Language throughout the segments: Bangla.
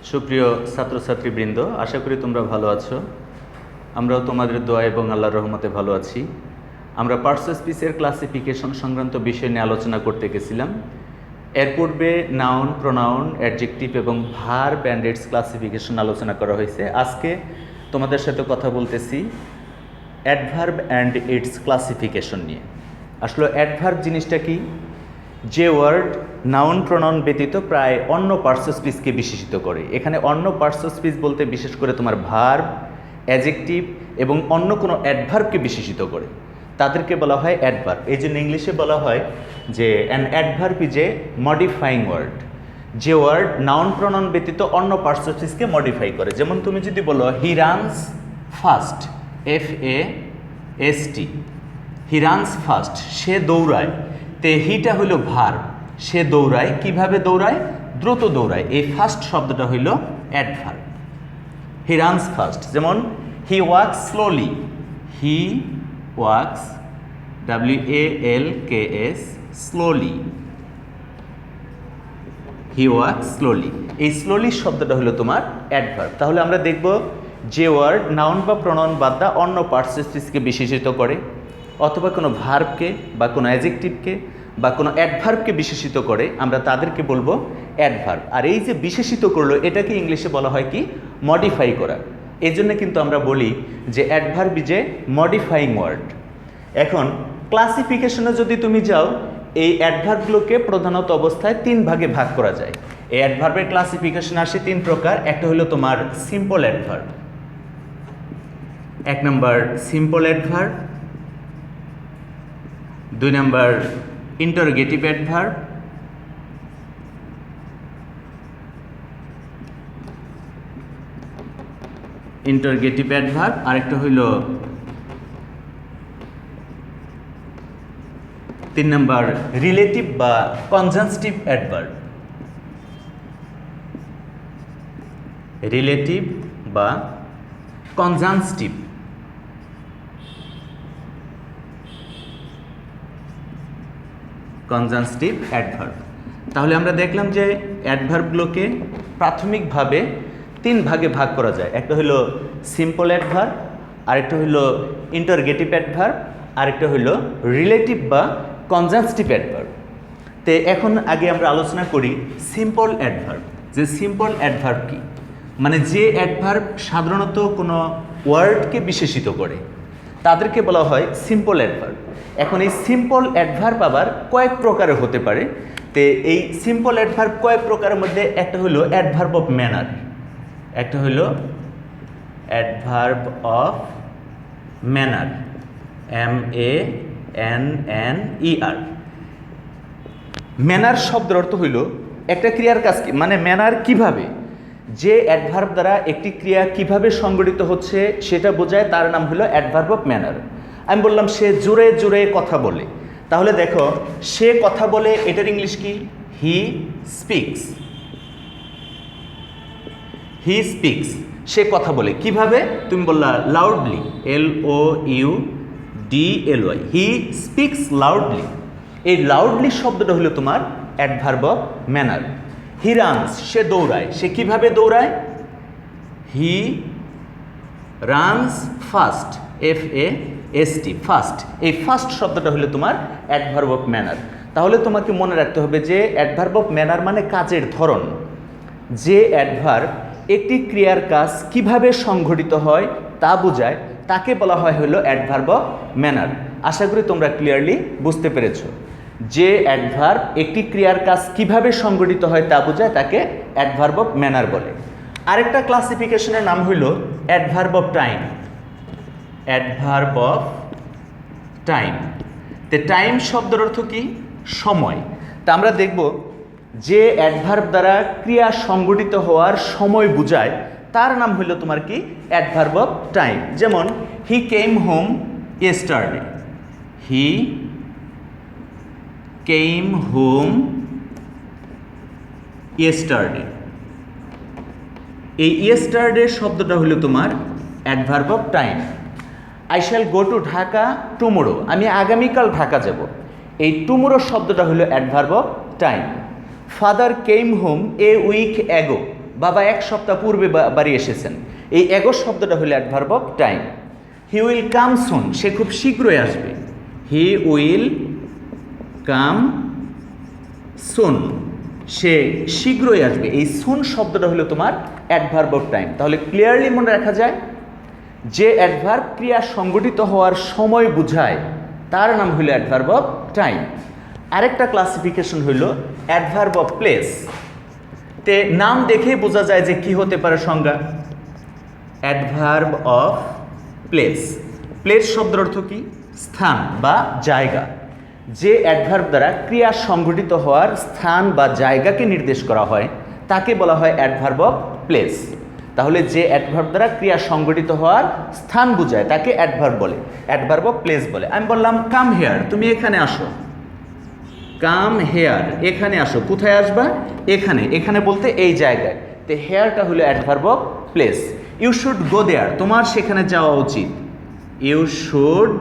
সুপ্রিয় ছাত্রছাত্রীবৃন্দ, আশা করি তোমরা ভালো আছো। আমরাও তোমাদের দোয়া এবং আল্লাহর রহমতে ভালো আছি। আমরা পার্টস অফ স্পিচের ক্লাসিফিকেশন সংক্রান্ত বিষয় নিয়ে আলোচনা করতে গেছিলাম। এর পূর্বে নাউন, প্রোনাউন, অ্যাডজেক্টিভ এবং ভার্ব অ্যান্ড ইটস ক্লাসিফিকেশন আলোচনা করা হয়েছে। আজকে তোমাদের সাথে কথা বলতেছি অ্যাডভার্ব অ্যান্ড ইটস ক্লাসিফিকেশন নিয়ে। আসলে অ্যাডভার্ব জিনিসটা কি? যে ওয়ার্ড নাউন প্রোনাউন ব্যতীত প্রায় অন্য পার্টস অফ স্পিচকে বিশেষিত করে। এখানে অন্য পার্টস অফ স্পিচ বলতে বিশেষ করে তোমার ভার্ব, অ্যাডজেক্টিভ এবং অন্য কোনো অ্যাডভার্বকে বিশেষিত করে, তাদেরকে বলা হয় অ্যাডভার্ব। এই জন্য ইংলিশে বলা হয় যে an adverb is a modifying word. যে ওয়ার্ড নাউন প্রোনাউন ব্যতীত অন্য পার্টস অফ স্পিচকে মডিফাই করে। যেমন তুমি যদি বলো he runs fast, FAST, he runs fast, সে দৌড়ায়। তে হিটা হইল ভার্ব, সে দৌড়ায়। কিভাবে দৌড়ায়? দ্রুত দৌড়ায়। এই ফাস্ট শব্দটা হইল অ্যাডভার্ব। হি রানস ফাস্ট। যেমন হি ওয়াক্স স্লোলি, হি ওয়াক্স WALKS স্লোলি, হি ওয়াক্স স্লোলি। এই স্লোলি শব্দটা হলো তোমার অ্যাডভার্ব। তাহলে আমরা দেখব যে ওয়ার্ড নাউন বা প্রোনাউন বাদ দা অন্য পার্টস অফ স্পিচকে বিশেষিত করে, অথবা কোনো ভার্বকে বা কোনো অ্যাডজেক্টিভকে বা কোনো অ্যাডভার্বকে বিশেষিত করে, আমরা তাদেরকে বলবো অ্যাডভার্ব। আর এই যে বিশেষিত করলো, এটাকে ইংলিশে বলা হয় কি? মডিফাই করা। এই জন্য কিন্তু আমরা বলি যে adverb is a modifying word. এখন ক্লাসিফিকেশনে যদি তুমি যাও, এই অ্যাডভার্বগুলোকে প্রধানত অবস্থায় তিন ভাগে ভাগ করা যায়। এই অ্যাডভার্বের ক্লাসিফিকেশন আসে তিন প্রকার। একটা হলো তোমার সিম্পল অ্যাডভার্ব, এক নম্বর সিম্পল অ্যাডভার্ব, দুই নম্বর ইন্টারোগেটিভ অ্যাডভার্ব, ইন্টারোগেটিভ অ্যাডভার্ব, আরেকটা হইল তিন নম্বর রিলেটিভ বা কনজাংস্টিভ অ্যাডভার্ব। রিলেটিভ বা কনজাংস্টিভ। কনজাংস্টিভ অ্যাডভার্ব। তাহলে আমরা দেখলাম যে অ্যাডভার্বগুলোকে প্রাথমিকভাবে তিন ভাগে ভাগ করা যায়। একটা হলো সিম্পল অ্যাডভার্ব, আরেকটা হলো ইন্টারোগেটিভ অ্যাডভার্ব, আরেকটা হলো রিলেটিভ বা কনজাংস্টিভ অ্যাডভার্ব। তো এখন আগে আমরা আলোচনা করি সিম্পল অ্যাডভার্ব। যে সিম্পল অ্যাডভার্ব কি? মানে যে অ্যাডভার্ব সাধারণত কোনো ওয়ার্ডকে বিশেষিত করে, তাদেরকে বলা হয় সিম্পল অ্যাডভার্ব। এখন এই সিম্পল অ্যাডভার্ব আবার কয়েক প্রকারের হতে পারে। তো এই সিম্পল অ্যাডভার্ব কয়েক প্রকারের মধ্যে একটা হলো অ্যাডভার্ব অফ ম্যানার, একটা হলো adverb of manner, MANNER। Manner শব্দের অর্থ হইল একটা ক্রিয়ার কাজ কি, মানে ম্যানার কিভাবে, যে অ্যাডভার্ব দ্বারা একটি ক্রিয়া কিভাবে সংগঠিত হচ্ছে সেটা বোঝায়, তার নাম হলো অ্যাডভার্ব অফ ম্যানার। আমি বললাম সে জোরে জোরে কথা বলে, তাহলে দেখো সে কথা বলে, এটার ইংলিশ কি? He speaks. হি স্পিক্স, সে কথা বলে। কিভাবে? তুমি বললা loudly, LOUDLY, he speaks loudly. এই লাউডলি শব্দটা হলো তোমার adverb of manner. He runs, সে দৌড়ায়। সে কিভাবে দৌড়ায়? He runs fast, FAST, fast. এই ফাস্ট শব্দটা হলো তোমার অ্যাডভার্ব অফ ম্যানার। তাহলে তোমাকে মনে রাখতে হবে যে অ্যাডভার্ব অফ ম্যানার মানে কাজের ধরন। যে অ্যাডভার্ব একটি ক্রিয়ার কাজ কিভাবে সংঘটিত হয় তা বোঝায়, তাকে বলা হয় হলো অ্যাডভার্ব অফ ম্যানার। আশা করি তোমরা ক্লিয়ারলি বুঝতে পেরেছো। যে অ্যাডভার্ব একটি ক্রিয়ার কাজ কিভাবে সংঘটিত হয় তা বোঝায়, তাকে অ্যাডভার্ব অফ ম্যানার বলে। আরেকটা ক্লাসিফিকেশনের নাম হইল adverb of time. Adverb of time. তে টাইম শব্দের অর্থ কি? সময়। তা আমরা দেখব যে অ্যাডভার্ব দ্বারা ক্রিয়া সংঘটিত হওয়ার সময় বোঝায়, তার নাম হইল তোমার কি? Adverb of time. যেমন he came home yesterday, he came home yesterday. এই ইয়েস্টারডে শব্দটা হলো তোমার adverb of time. I shall go to Dhaka tomorrow, আমি আগামীকাল ঢাকা যাব। এই টুমোরো শব্দটা হলো adverb of time. Father came home a week ago, বাবা 1 সপ্তাহ পূর্বে বাড়ি এসেছেন, এই এগো শব্দটা হলো adverb of time. He will come soon, সে খুব শীঘ্রই আসবে। হি উইল কাম সুন, সে শীঘ্রই আসবে। এই সুন শব্দটা হলো তোমার অ্যাডভার্ব অফ টাইম। তাহলে ক্লিয়ারলি মনে রাখা যায় যে অ্যাডভার্ব ক্রিয়া সংগঠিত হওয়ার সময় বোঝায় তার নাম হলো অ্যাডভার্ব অফ টাইম। আরেকটা ক্লাসিফিকেশন হইল অ্যাডভার্ব অফ প্লেস। তে নাম দেখেই বোঝা যায় যে কি হতে পারে সংজ্ঞা। অ্যাডভার্ব অফ প্লেস, প্লেস শব্দের অর্থ কি? স্থান বা জায়গা। যে অ্যাডভার্ব দ্বারা ক্রিয়া সংগঠিত হওয়ার স্থান বা জায়গাকে নির্দেশ করা হয় তাকে বলা হয় অ্যাডভার্ব অফ প্লেস। তাহলে যে অ্যাডভার্ব দ্বারা ক্রিয়া সংগঠিত হওয়ার স্থান বোঝায় তাকে অ্যাডভার্ব বলে, অ্যাডভার্ব অফ প্লেস বলে। আমি বললাম কাম হেয়ার, তুমি এখানে আসো। কাম হেয়ার, এখানে আসো। কোথায় আসবা? এখানে। এখানে বলতে এই জায়গায়। তো হেয়ারটা হলো adverb of place. You should go there, তোমার সেখানে যাওয়া উচিত। ইউ শুড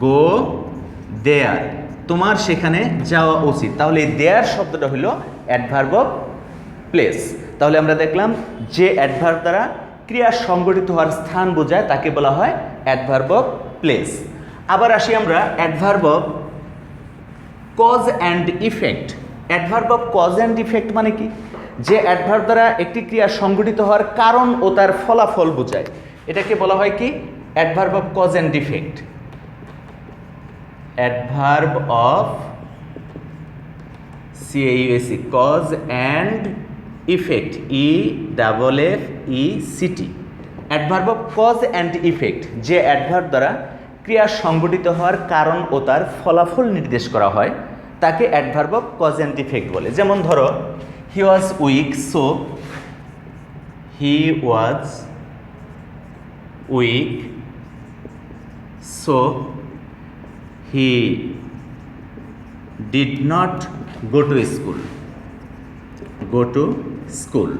গো দেয়ার, তোমার সেখানে যাওয়া উচিত। তাহলে এই দেয়ার শব্দটা হলো অ্যাডভার্ব অফ প্লেস। তাহলে আমরা দেখলাম যে অ্যাডভার্ব দ্বারা ক্রিয়া সংগঠিত হওয়ার স্থান বোঝায় তাকে বলা হয় অ্যাডভার্ব অফ প্লেস। আবার আসি আমরা adverb of cause and effect. Adverb of cause and effect মানে কি? যে অ্যাডভার্ব দ্বারা একটি ক্রিয়া সংগঠিত হওয়ার কারণ ও তার ফলাফল বোঝায় এটাকে বলা হয় কি? Adverb of cause and effect. Adverb of CAUSE, cause and effect, EFFECT। Adverb of cause and effect, যে অ্যাডভার্ব দ্বারা ক্রিয়া সংগঠিত হওয়ার কারণ ও তার ফলাফল নির্দেশ করা হয় তাকে adverb of cause and effect বলে। যেমন ধরো, he was weak, so he was weak, so he did not go to school. Go to school,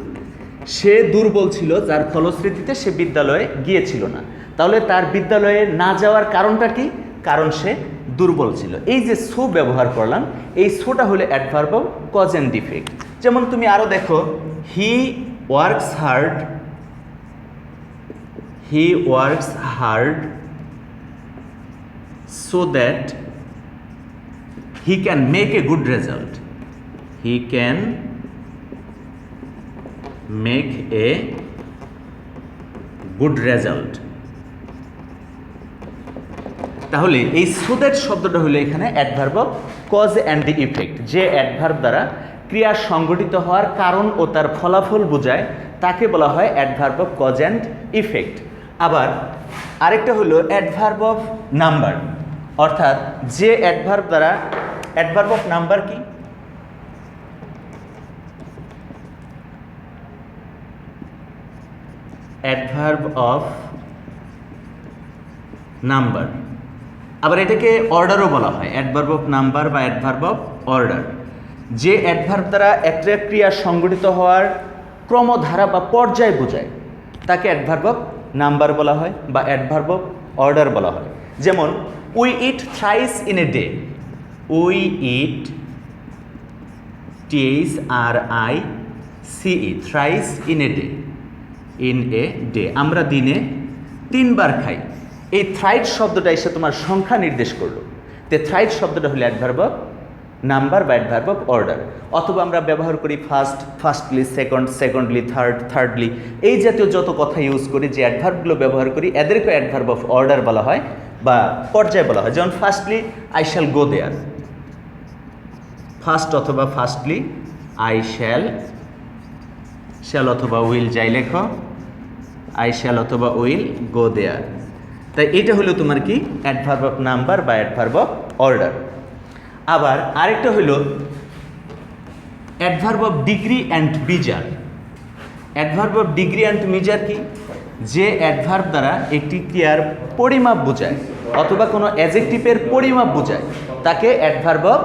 সে দুর্বল ছিল যার ফলশ্রুতিতে সে বিদ্যালয়ে গিয়েছিল না। তাহলে তার বিদ্যালয়ে না যাওয়ার কারণটা কি? কারণ সে দুর্বল ছিল। এই যে সো ব্যবহার করলাম, এই সোটা হলো adverb of cause and effect. যেমন তুমি আরও দেখো, he works hard, he works hard so that he can make a good result. He can make a good result. তাহলে এই সো দ্যাট শব্দটা হলো এখানে adverb of cause and effect. যে অ্যাডভার্ব দ্বারা ক্রিয়া সংগঠিত হওয়ার কারণ ও তার ফলাফল বোঝায় তাকে বলা হয় adverb of cause and effect. আবার আরেকটা হলো অ্যাডভার্ব অফ নাম্বার, অর্থাৎ যে অ্যাডভার্ব দ্বারা, অ্যাডভার্ব অফ নাম্বার কি? অ্যাডভার্ব অফ নাম্বার, আবার এটাকে অর্ডারও বলা হয়, অ্যাডভার্ব অফ নাম্বার বা অ্যাডভার্ব অফ অর্ডার। যে অ্যাডভার্ব দ্বারা একটা ক্রিয়া সংগঠিত হওয়ার ক্রমধারা বা পর্যায় বোঝায় তাকে অ্যাডভার্ব অফ নাম্বার বলা হয় বা অ্যাডভার্ব অফ অর্ডার বলা হয়। যেমন we eat thrice in a day. We eat THRICE, thrice in a day, in a day, আমরা দিনে 3 বার খাই। এই থ্রাইস শব্দটা এসে তোমার সংখ্যা নির্দেশ করলো। তো থ্রাইস শব্দটা হলো অ্যাডভার্ব অফ নাম্বার বা অ্যাডভার্ব অফ অর্ডার। অথবা আমরা ব্যবহার করি first, firstly, second, secondly, third, thirdly, এই জাতীয় যত কথা ইউজ করি, যে অ্যাডভার্বগুলো ব্যবহার করি এদেরকে অ্যাডভার্ব অফ অর্ডার বলা হয় বা পর্যায় বলা হয়। যেমন firstly, I shall go there. First অথবা ফার্স্টলি, আই শ্যাল, শ্যাল অথবা উইল যাই লেখো, আই শ্যাল অথবা উইল গো দেয়ার। তাই এটা হলো তোমার কি? অ্যাডভার্ব অফ নাম্বার বা অ্যাডভার্ব অফ অর্ডার। আবার আরেকটা হলো adverb of degree and measure. Adverb of degree and measure কি? যে অ্যাডভার্ব দ্বারা একটি ক্রিয়ার পরিমাপ বোঝায় অথবা কোনো অ্যাডজেক্টিভের পরিমাপ বোঝায় তাকে adverb of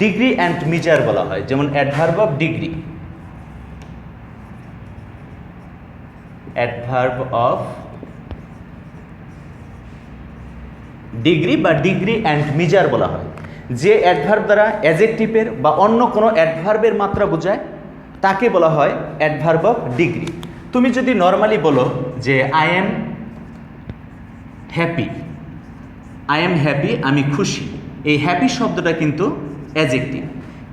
degree and measure বলা হয়। যেমন adverb of degree, adverb of degree বা ডিগ্রি অ্যান্ড মেজার বলা হয়। যে অ্যাডভার্ব দ্বারা অ্যাডজেক্টিভের বা অন্য কোনো অ্যাডভার্বের মাত্রা বোঝায় তাকে বলা হয় অ্যাডভার্ব অফ ডিগ্রি। তুমি যদি নর্মালি বলো যে I am happy, I am happy, আমি খুশি, এই হ্যাপি শব্দটা কিন্তু অ্যাডজেক্টিভ।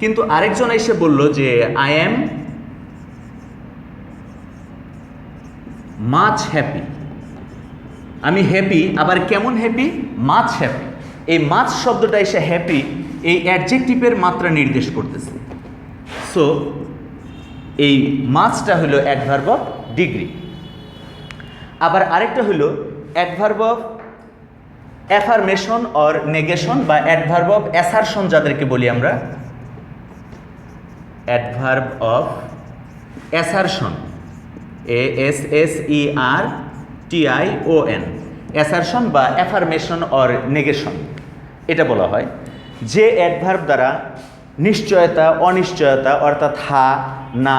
কিন্তু আরেকজন এসে বলল যে আই এম মাচ হ্যাপি, আমি হ্যাপি, আবার কেমন হ্যাপি? Much happy. এই মাচ শব্দটা এসে হ্যাপি এই অ্যাডজেক্টিভের মাত্রা নির্দেশ করতেছে। সো এই মাচটা হলো অ্যাডভার্ব অফ ডিগ্রি। আবার আরেকটা হলো adverb of affirmation or negation বা অ্যাডভার্ব অফ অ্যাসারশন যাদেরকে বলি আমরা, adverb of assertion, ASSERTION, assertion বা অ্যাফার্মেশন অর নেগেশন এটা বলা হয়। যে অ্যাডভার্ব দ্বারা নিশ্চয়তা অনিশ্চয়তা অর্থাৎ হা না,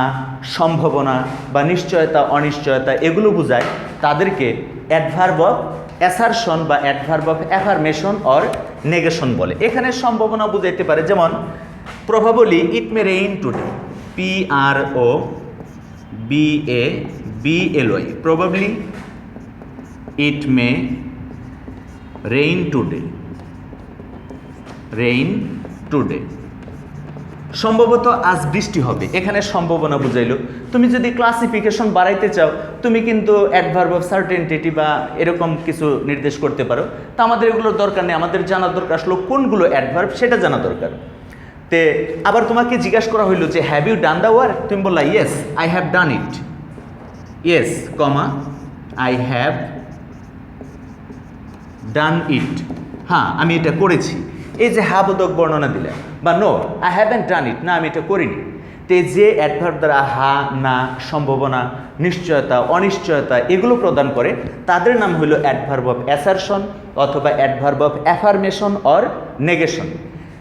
সম্ভাবনা বা নিশ্চয়তা অনিশ্চয়তা এগুলো বোঝায় তাদেরকে অ্যাডভার্ব অফ অ্যাসারশন বা adverb of affirmation or negation বলে। এখানে সম্ভাবনা বুঝাইতে পারে, যেমন প্রবাবলি ইট may rain today, PROBABLY, probably ইট may rain today, rain today, সম্ভবত আজ বৃষ্টি হবে, এখানে সম্ভাবনা বুঝাইলো। তুমি যদি ক্লাসিফিকেশন বাড়াইতে চাও তুমি কিন্তু অ্যাডভার্ব অফ সার্টেনটি বা এরকম কিছু নির্দেশ করতে পারো। তা আমাদের এগুলোর দরকার নেই, আমাদের জানা দরকার আসলে কোনগুলো অ্যাডভার্ব সেটা জানা দরকার। তে আবার তোমাকে জিজ্ঞাসা করা হইলো যে have you done the work, তুমি বললা yes I have done it, yes comma I have done it, হ্যাঁ আমি এটা করেছি। এই যে হ্যাঁ বোধক বর্ণনা দিলে, বা নো আই হ্যাভেন্ট ডান ইট, না আমি এটা করিনি। তো যে অ্যাডভার্ব দ্বারা হা না, সম্ভাবনা, নিশ্চয়তা অনিশ্চয়তা এগুলো প্রদান করে তাদের নাম হলো অ্যাডভার্ব অফ অ্যাসারশন অথবা adverb of affirmation or negation.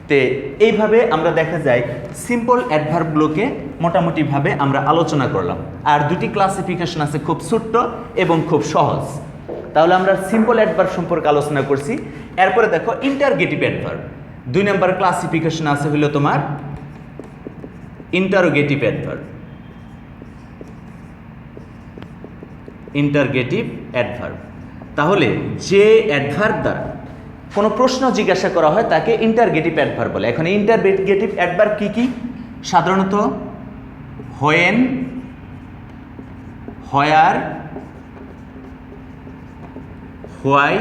তে এইভাবে আমরা দেখা যায় সিম্পল অ্যাডভার্বগুলোকে মোটামুটিভাবে আমরা আলোচনা করলাম। আর দুটি ক্লাসিফিকেশন আছে, খুব ছোট্ট এবং খুব সহজ। তাহলে আমরা সিম্পল অ্যাডভার্ব সম্পর্কে আলোচনা করছি। এরপরে দেখো ইন্টারগেটিভ অ্যাডভার্ব, 2 নম্বর ক্লাসিফিকেশন আছে হলো তোমার ইন্টারোগেটিভ অ্যাডভার্ব। ইন্টারগেটিভ অ্যাডভার্ব, তাহলে যে অ্যাডভার্ব দ্বারা কোনো প্রশ্ন জিজ্ঞাসা করা হয় তাকে ইন্টারগেটিভ অ্যাডভার্ব বলে। এখন ইন্টারগেটিভ অ্যাডভার্ব কি কি? সাধারণত হোয়েন, হোয়ার, হোয়াই,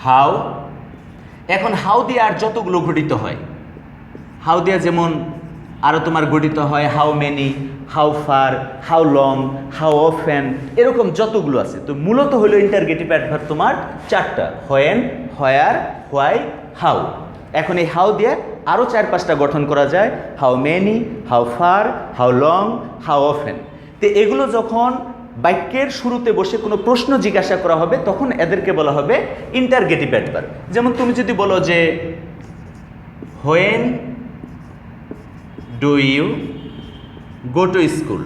হাউ। এখন হাউ দিয়ে আর যতগুলো গঠিত হয়, হাউ দিয়া যেমন আরও তোমার গঠিত হয় how many, how far, how long, how often, এরকম যতগুলো আছে। তো মূলত হলো ইন্টারগেটিভ অ্যাডভার্ব তোমার 4টা, হোয়েন, হোয়ার, হোয়াই, হাউ। এখন এই হাউ দিয়ে আরও 4-5টা গঠন করা যায়, how many, how far, how long, how often. তো এগুলো যখন বাক্যের শুরুতে বসে কোনো প্রশ্ন জিজ্ঞাসা করা হবে তখন এদেরকে বলা হবে ইন্টারগেটিভ অ্যাডভার্ব। যেমন তুমি যদি বলো যে when do you go to school,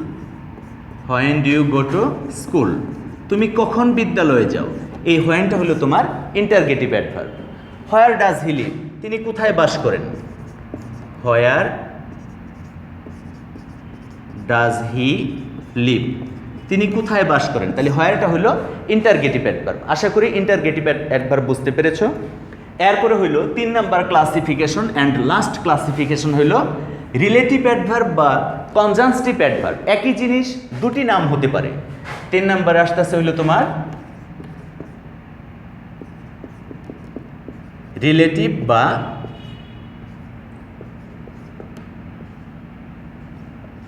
when do you go to school, তুমি কখন বিদ্যালয়ে যাও, এই হোয়েনটা হলো তোমার interrogative adverb. Where does he live, তিনি কোথায় বাস করেন, হোয়ার ডাজ হি লিভ, তিনি কোথায় বাস করেন। তাহলে হোয়ারটা হলো ইন্টারগেটিভ অ্যাডভার্ব। আশা করি ইন্টারগেটিভ অ্যাডভার্ব বুঝতে পেরেছো। এরপরে হইল 3 number classification and last classification হইল রিলেটিভ অ্যাডভার্ব বা কনজাংস্টিভ অ্যাডভার্ব। একই জিনিস দুটি নাম হতে পারে। 3 নাম্বারে আসতেছে হইল তোমার রিলেটিভ বা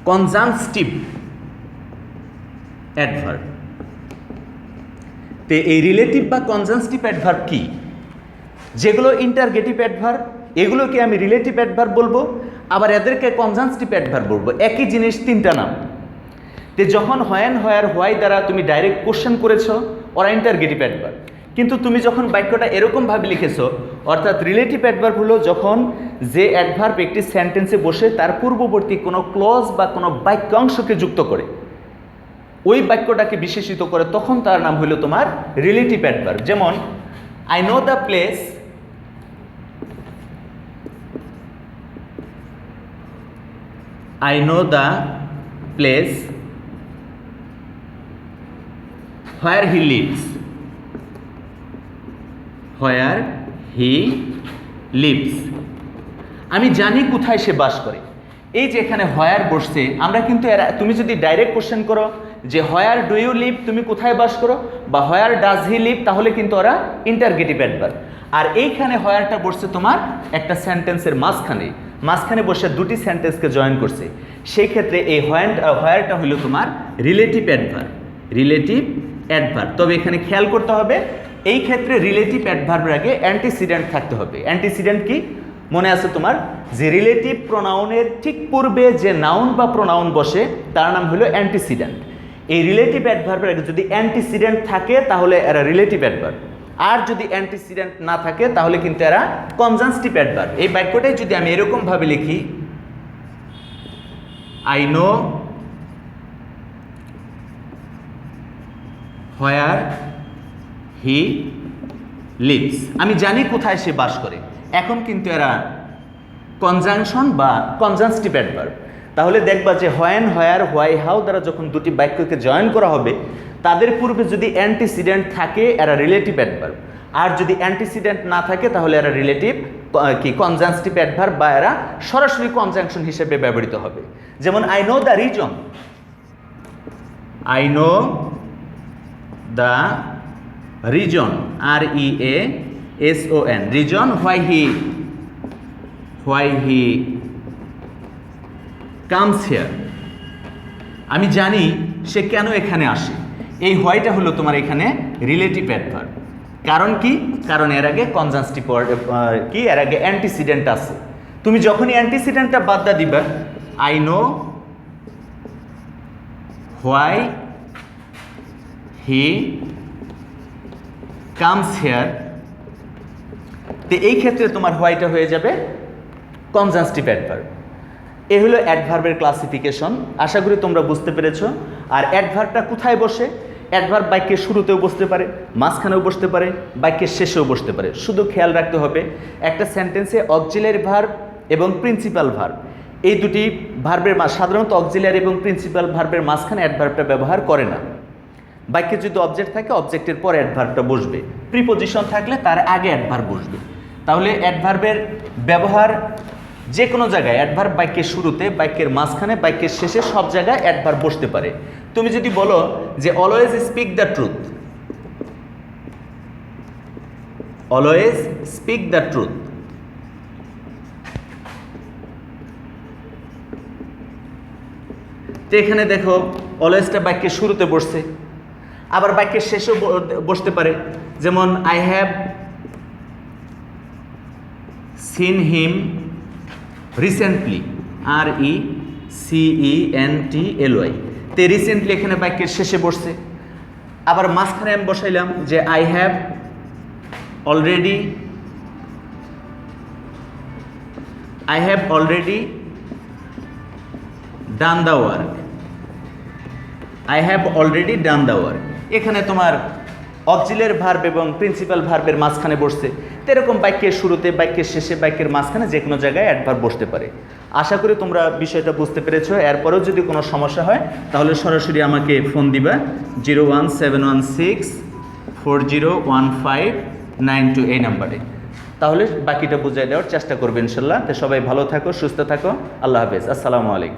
কনজাংস্টিভ অ্যাডভার্ব। তো এই রিলেটিভ বা কনজাংস্টিভ অ্যাডভার্ব কি? যেগুলো ইন্টারগেটিভ অ্যাডভার্ব এগুলোকে আমি রিলেটিভ অ্যাডভার্ব বলবো, আবার এদেরকে কনজাংস্টিভ অ্যাডভার্ব বলবো। একই জিনিস 3টা নাম। তো যখন হোয়েন, হোয়ার, হোয়াই দ্বারা তুমি ডাইরেক্ট কোশ্চেন করেছো ওরা ইন্টারগেটিভ অ্যাডভার্ব, কিন্তু তুমি যখন বাক্যটা এরকমভাবে লিখেছো, অর্থাৎ রিলেটিভ অ্যাডভার্ব হলো যখন যে অ্যাডভার্ব একটি সেন্টেন্সে বসে তার পূর্ববর্তী কোনো ক্লজ বা কোনো বাক্যাংশকে যুক্ত করে ওই বাক্যটাকে বিশেষিত করে, তখন তার নাম হলো তোমার রিলেটিভ অ্যাডভার্ব। যেমন I know the place I know the place where he lives, where he lives, আমি জানি কোথায় সে বাস করে। এই যে এখানে হোয়ার বসছে, আমরা কিন্তু তুমি যদি ডাইরেক্ট কোশ্চেন করো যে হোয়ার ডু ইউ লিভ, তুমি কোথায় বাস করো, বা হোয়ার ডাজ হি লিভ, তাহলে কিন্তু ওরা ইন্টারগেটিভ অ্যাডভার্ব। আর এইখানে হোয়ারটা বসছে তোমার একটা সেন্টেন্সের মাঝখানে বসে দুটি সেন্টেন্সকে জয়েন করছে। সেই ক্ষেত্রে এই হোয়ারটা হলো তোমার রিলেটিভ অ্যাডভার্ব। তবে এখানে খেয়াল করতে হবে, এই ক্ষেত্রে রিলেটিভ অ্যাডভার্বের আগে অ্যান্টিসিডেন্ট থাকতে হবে। অ্যান্টিসিডেন্ট কি মনে আছে তোমার? যে রিলেটিভ প্রোনাউনের ঠিক পূর্বে যে নাউন বা প্রোনাউন বসে তার নাম হলো অ্যান্টিসিডেন্ট। এই রিলেটিভ অ্যাডভার্বের আগে যদি অ্যান্টিসিডেন্ট থাকে তাহলে এরা রিলেটিভ অ্যাডভার্ব, আর যদি অ্যান্টিসিডেন্ট না থাকে তাহলে কিন্তু এরা কনজাংস্টিভ অ্যাডভার্ব। এই বাক্যটাই যদি আমি এরকমভাবে লিখি, I know where he lives, আমি জানি কোথায় সে বাস করে, এখন কিন্তু এরা কনজাংশন বা কনজাংস্টিভ অ্যাডভার্ব। তাহলে দেখবা যে হোয়েন, হোয়ার, হোয়াই, হাউ দ্বারা যখন দুটি বাক্যকে জয়েন করা হবে তাদের পূর্বে যদি অ্যান্টিসিডেন্ট থাকে এরা রিলেটিভ অ্যাডভার্ব, আর যদি অ্যান্টিসিডেন্ট না থাকে তাহলে এরা রিলেটিভ কনজাংস্টিভ অ্যাডভার্ব, বা এরা সরাসরি কনজাংশন হিসেবে ব্যবহৃত হবে। যেমন I know the reason, I know the reason, REASON, reason, why he comes here, আমি জানি সে কেন এখানে আসে। এই হোয়াইটা হলো তোমার এখানে রিলেটিভ অ্যাডভার্ব। কারণ কি? কারণ এর আগে কনজাংস্টিভ কি, এর আগে অ্যান্টিসিডেন্ট আছে। তুমি যখনই অ্যান্টিসিডেন্টটা বাদ দিবা, I know why he comes here, তো এই ক্ষেত্রে তোমার হোয়াইটা হয়ে যাবে কনজাংস্টিভ অ্যাডভার্ব। এ হলো অ্যাডভার্বের ক্লাসিফিকেশন। আশা করি তোমরা বুঝতে পেরেছো। আর অ্যাডভার্বটা কোথায় বসে? অ্যাডভার্ব বাক্যের শুরুতেও বসতে পারে, মাঝখানেও বসতে পারে, বাক্যের শেষেও বসতে পারে। শুধু খেয়াল রাখতে হবে একটা সেন্টেন্সে অক্সিলারি ভার্ব এবং প্রিন্সিপাল ভার্ব, এই দুটি ভার্বের সাধারণত অক্সিলারি এবং প্রিন্সিপাল ভার্বের মাঝখানে অ্যাডভার্বটা ব্যবহার করে না। বাক্যে যদি অবজেক্ট থাকে অবজেক্টের পরে অ্যাডভার্বটা বসবে, প্রিপোজিশন থাকলে তার আগে অ্যাডভার্ব বসবে। তাহলে অ্যাডভার্বের ব্যবহার যে কোনো জায়গায়, অ্যাডভার্ব বাক্যের শুরুতে, বাক্যের মাঝখানে, বাক্যের শেষে, সব জায়গায় অ্যাডভার্ব বসতে পারে। তুমি যদি বলো যে always speak the truth, always speak the truth, তো এখানে দেখো অলওয়েজটা বাক্যের শুরুতে বসছে, আবার বাক্যের শেষেও বসতে পারে। যেমন I have seen him recently, RECENTLY, তে রিসেন্টলি এখানে বাক্যের শেষে বসছে। আবার মাঝখানে আমি বসাইলাম যে I have already done the work, I have already done the work, এখানে তোমার অক্সিলারি ভার্ব এবং প্রিন্সিপাল ভার্বের মাঝখানে বসছে। তো এরকম বাক্যের শুরুতে, বাক্যের শেষে, বাক্যের মাঝখানে যে কোনো জায়গায় অ্যাডভার্ব বসতে পারে। আশা করি তোমরা বিষয়টা বুঝতে পেরেছো। এরপরেও যদি কোনো সমস্যা হয় তাহলে সরাসরি আমাকে ফোন দিবা 01716401592 এই নাম্বারে, তাহলে বাকিটা বুঝিয়ে দেওয়ার চেষ্টা করবে ইনশাল্লাহ। তো সবাই ভালো থাকো, সুস্থ থাকো, আল্লাহ হাফেজ, আসসালামু আলাইকুম।